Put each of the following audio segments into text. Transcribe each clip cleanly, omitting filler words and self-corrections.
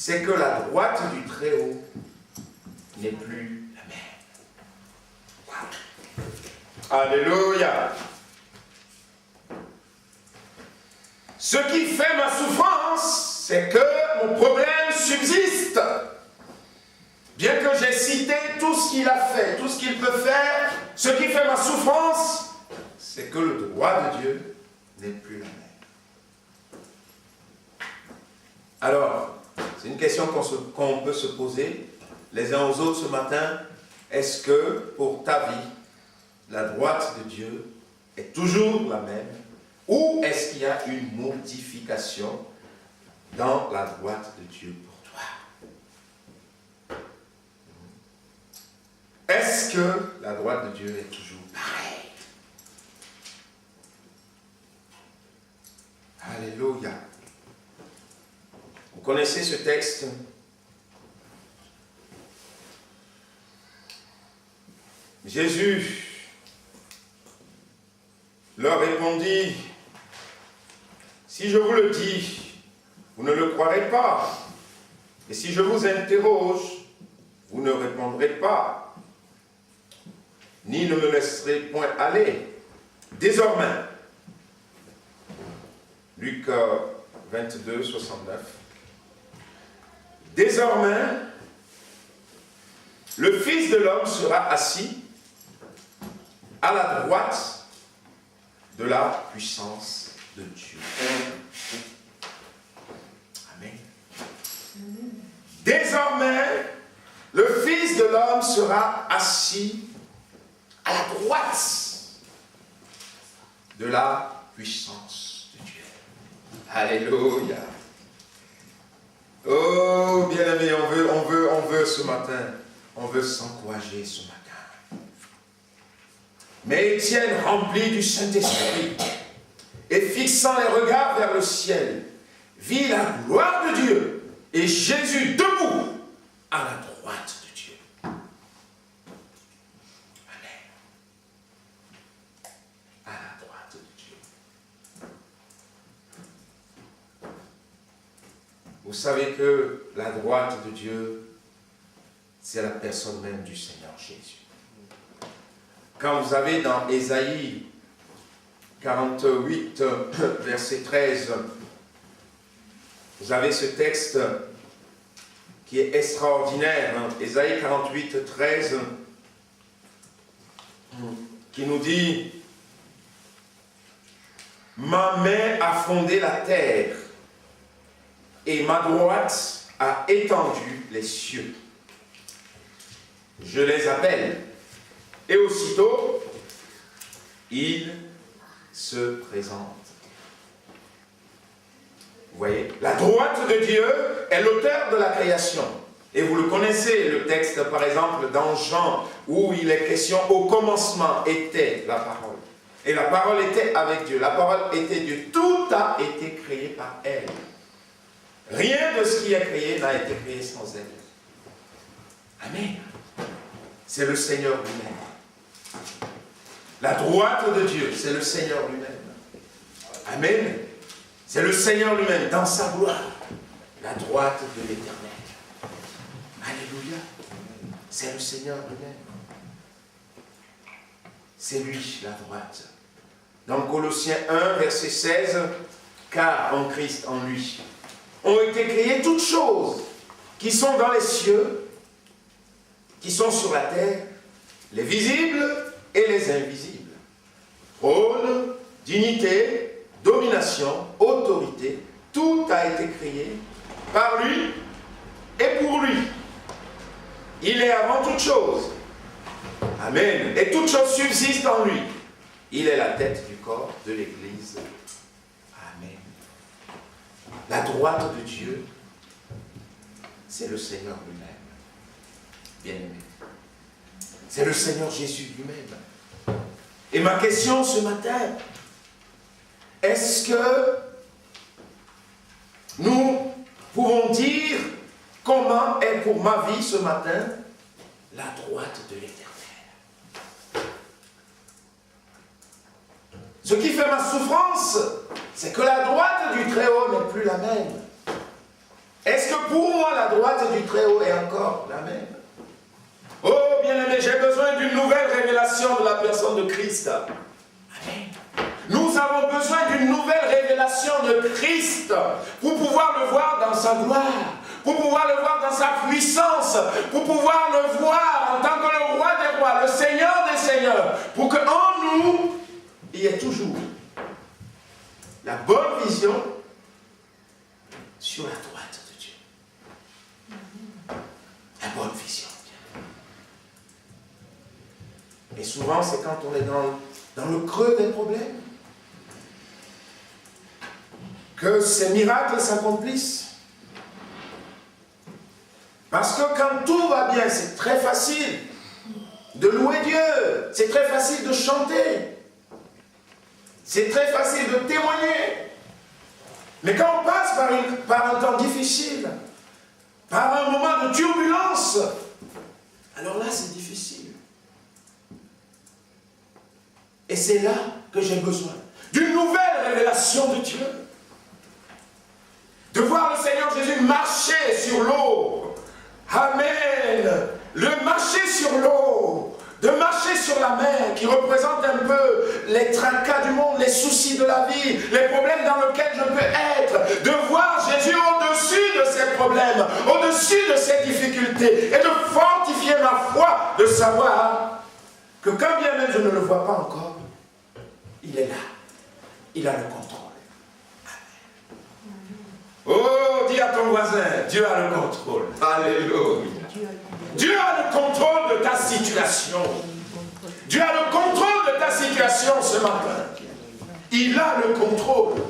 c'est que la droite du Très-Haut n'est plus la même. Wow. Alléluia. Ce qui fait ma souffrance, c'est que mon problème subsiste. Bien que j'ai cité tout ce qu'il a fait, tout ce qu'il peut faire, ce qui fait ma souffrance, c'est que le droit de Dieu n'est plus la même. Alors, c'est une question qu'on peut se poser les uns aux autres ce matin. Est-ce que pour ta vie, la droite de Dieu est toujours la même? Ou est-ce qu'il y a une modification dans la droite de Dieu pour toi? Est-ce que la droite de Dieu est toujours pareille? Alléluia. Vous connaissez ce texte? Jésus leur répondit, « Si je vous le dis, vous ne le croirez pas. Et si je vous interroge, vous ne répondrez pas, ni ne me laisserez point aller. Désormais, Luc 22, 69, désormais, le Fils de l'homme sera assis à la droite de la puissance de Dieu. » Amen. Désormais, le Fils de l'homme sera assis à la droite de la puissance de Dieu. Alléluia. Oh, bien-aimé, on veut ce matin, on veut s'encourager ce matin. Mais Étienne, rempli du Saint-Esprit, et fixant les regards vers le ciel, vit la gloire de Dieu et Jésus debout à la droite de Dieu. Amen. À la droite de Dieu. Vous savez que la droite de Dieu, c'est la personne même du Seigneur Jésus. Quand vous avez dans Ésaïe 48, verset 13, vous avez ce texte qui est extraordinaire, hein? Ésaïe 48, 13, qui nous dit « Ma main a fondé la terre, et ma droite a étendu les cieux. Je les appelle, et aussitôt, ils se présentent. » Vous voyez, la droite de Dieu est l'auteur de la création. Et vous le connaissez, le texte, par exemple, dans Jean, où il est question, au commencement était la parole. Et la parole était avec Dieu. La parole était Dieu. Tout a été créé par elle. Rien de ce qui est créé n'a été créé sans elle. Amen. C'est le Seigneur lui-même. La droite de Dieu, c'est le Seigneur lui-même. Amen. C'est le Seigneur lui-même, dans sa gloire. La droite de l'Éternel. Alléluia. C'est le Seigneur lui-même. C'est lui, la droite. Dans Colossiens 1, verset 16, « Car en Christ, en lui, ont été créées toutes choses qui sont dans les cieux, qui sont sur la terre, les visibles et les invisibles. Trône, dignité, domination, autorité, tout a été créé par lui et pour lui. Il est avant toute chose. Amen. Et toute chose subsiste en lui. Il est la tête du corps de l'Église. Amen. La droite de Dieu, c'est le Seigneur lui-même. Bien-aimé. C'est le Seigneur Jésus lui-même. Et ma question ce matin, est-ce que nous pouvons dire comment est pour ma vie ce matin la droite de l'Éternel? Ce qui fait ma souffrance, c'est que la droite du Très-Haut n'est plus la même. Est-ce que pour moi, la droite du Très-Haut est encore la même. Oh, bien-aimé, j'ai besoin d'une nouvelle révélation de la personne de Christ. Amen. Nous avons besoin d'une nouvelle révélation de Christ pour pouvoir le voir dans sa gloire, pour pouvoir le voir dans sa puissance, pour pouvoir le voir en tant que le roi des rois, le Seigneur des seigneurs, pour qu'en nous, il y ait toujours la bonne vision sur la droite de Dieu. La bonne vision. Et souvent, c'est quand on est dans le creux des problèmes que ces miracles s'accomplissent. Parce que quand tout va bien, c'est très facile de louer Dieu, c'est très facile de chanter, c'est très facile de témoigner. Mais quand on passe par un temps difficile, par un moment de turbulence, alors là c'est difficile. Et c'est là que j'ai besoin d'une nouvelle révélation de Dieu. De voir le Seigneur Jésus marcher sur l'eau. Amen. Le marcher sur l'eau. De marcher sur la mer, qui représente un peu les tracas du monde, les soucis de la vie, les problèmes dans lesquels je peux être. De voir Jésus au-dessus de ces problèmes, au-dessus de ces difficultés. Et de fortifier ma foi, de savoir que quand bien même je ne le vois pas encore, il est là. Il a le contrôle. Oh, dis à ton voisin, Dieu a le contrôle. Alléluia. Dieu a le contrôle de ta situation. Dieu a le contrôle de ta situation ce matin. Il a le contrôle.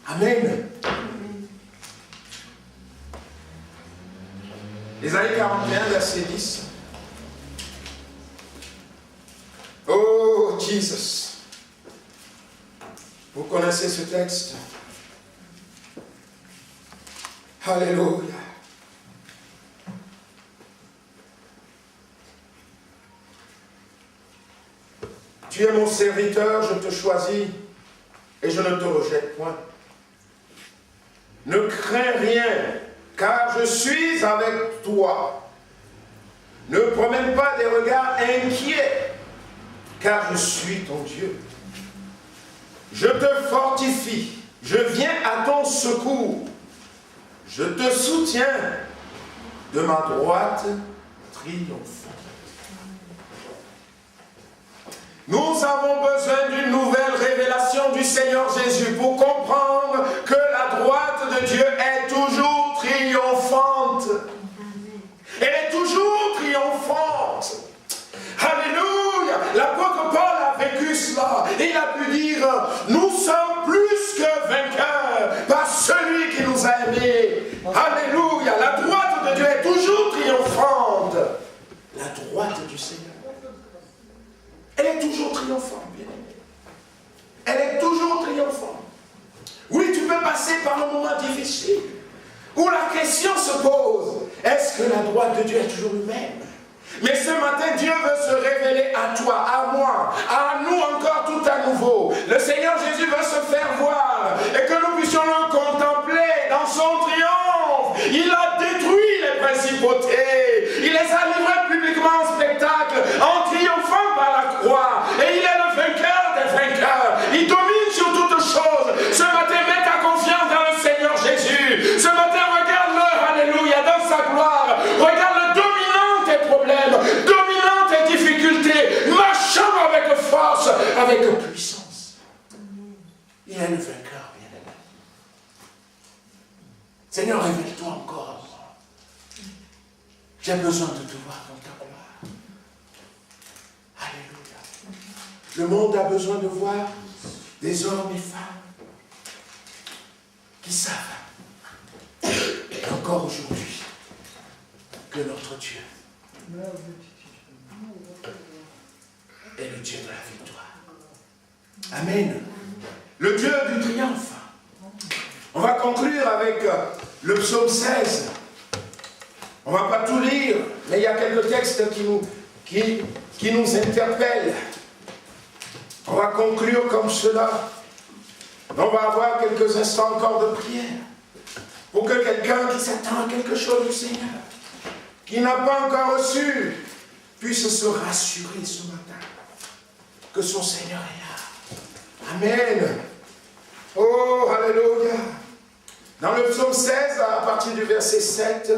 Amen. Ésaïe 41, verset 10. Oh, Jesus. Vous connaissez ce texte? Alléluia. Tu es mon serviteur, je te choisis et je ne te rejette point. Ne crains rien, car je suis avec toi. Ne promène pas des regards inquiets, car je suis ton Dieu. Je te fortifie, je viens à ton secours. Je te soutiens de ma droite triomphante. Nous avons besoin d'une nouvelle révélation du Seigneur Jésus pour comprendre que la droite de Dieu est toujours triomphante. Elle est toujours triomphante. Alléluia. L'apôtre Paul a vécu cela. Il a pu dire, nous sommes plus que vainqueurs par celui qui nous a aimés. Alléluia. La droite de Dieu est toujours triomphante. La droite du Seigneur. Elle est toujours triomphante, bien aimé. Elle est toujours triomphante. Oui, tu peux passer par un moment difficile où la question se pose, est-ce que la droite de Dieu est toujours humaine? Mais ce matin, Dieu veut se révéler à toi, à moi, à nous encore tout à nouveau. Le Seigneur Jésus veut se faire voir et que nous puissions le contempler dans son triomphe. Il a détruit les principautés. Il les a livrés publiquement en spectacle, en triomphant par la croix. Et il est le vainqueur des vainqueurs. Il domine sur toutes choses. Ce matin, mets ta confiance dans le Seigneur Jésus. Ce matin, regarde-le, alléluia, dans sa gloire. Regarde-le dominant tes problèmes, dominant tes difficultés, marchant avec force, avec puissance. Il est le vainqueur, bien aimé. Seigneur, révèle-toi encore à moi. J'ai besoin de te voir dans ta gloire. Alléluia. Le monde a besoin de voir des hommes et femmes qui savent, encore aujourd'hui, que notre Dieu est le Dieu de la victoire. Amen. Le Dieu du triomphe. On va conclure avec le psaume 16. On ne va pas tout lire, mais il y a quelques textes qui nous interpellent. On va conclure comme cela. On va avoir quelques instants encore de prière. Pour que quelqu'un qui s'attend à quelque chose du Seigneur, qui n'a pas encore reçu, puisse se rassurer ce matin que son Seigneur est là. Amen. Oh, alléluia. Dans le psaume 16, à partir du verset 7,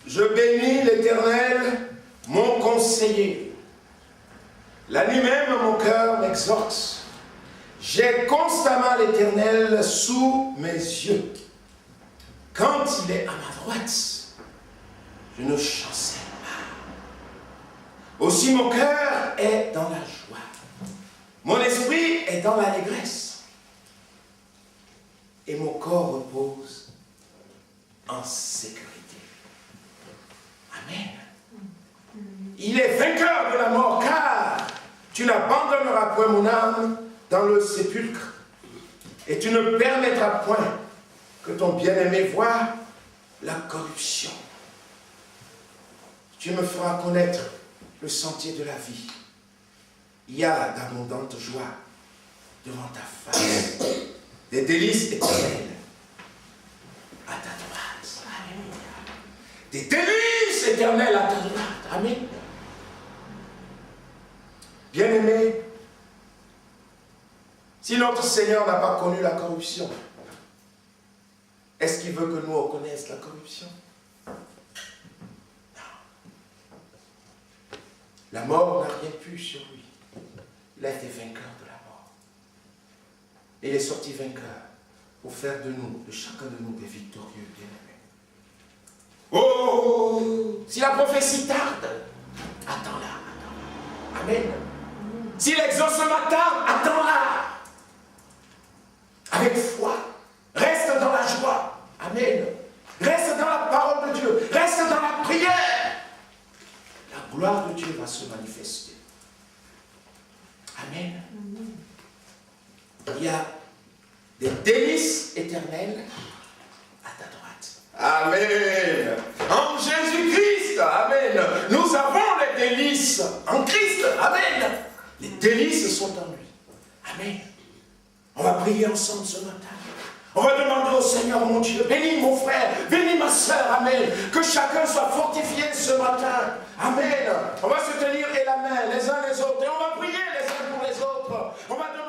je bénis l'Éternel, mon conseiller. La nuit même, mon cœur m'exhorte. J'ai constamment l'Éternel sous mes yeux. Quand il est à ma droite, je ne chancelle pas. Aussi mon cœur est dans la joie. Mon esprit est dans l'allégresse. Et mon corps repose en sécurité. Amen. Il est vainqueur de la mort, car tu n'abandonneras point mon âme dans le sépulcre, et tu ne permettras point que ton bien-aimé voie la corruption. Tu me feras connaître le sentier de la vie. Il y a d'abondantes joies devant ta face, des délices éternelles à ta droite. Alléluia. Des délices éternelles à ta droite. Amen. Bien-aimé, si notre Seigneur n'a pas connu la corruption, est-ce qu'il veut que nous on connaisse la corruption? Non. La mort n'a rien pu sur lui. Il a été vainqueur de la mort. Et il est sorti vainqueur pour faire de nous, de chacun de nous, des victorieux, bien-aimés. Oh! Si la prophétie tarde, attends-la, attends-la. Amen. Si l'exaucement tarde, attends-la. Avec foi. Reste dans la joie. Amen. Reste dans la parole de Dieu. Reste dans la prière. La gloire de Dieu va se manifester. Amen. Il y a des délices éternelles à ta droite. Amen. En Jésus-Christ. Amen. Nous avons les délices en Christ. Amen. Les délices sont en lui. Amen. On va prier ensemble ce matin. On va demander au Seigneur, mon Dieu, bénis mon frère, bénis ma soeur, amen. Que chacun soit fortifié ce matin. Amen. On va se tenir et la main les uns les autres et on va prier les uns pour les autres. On va demander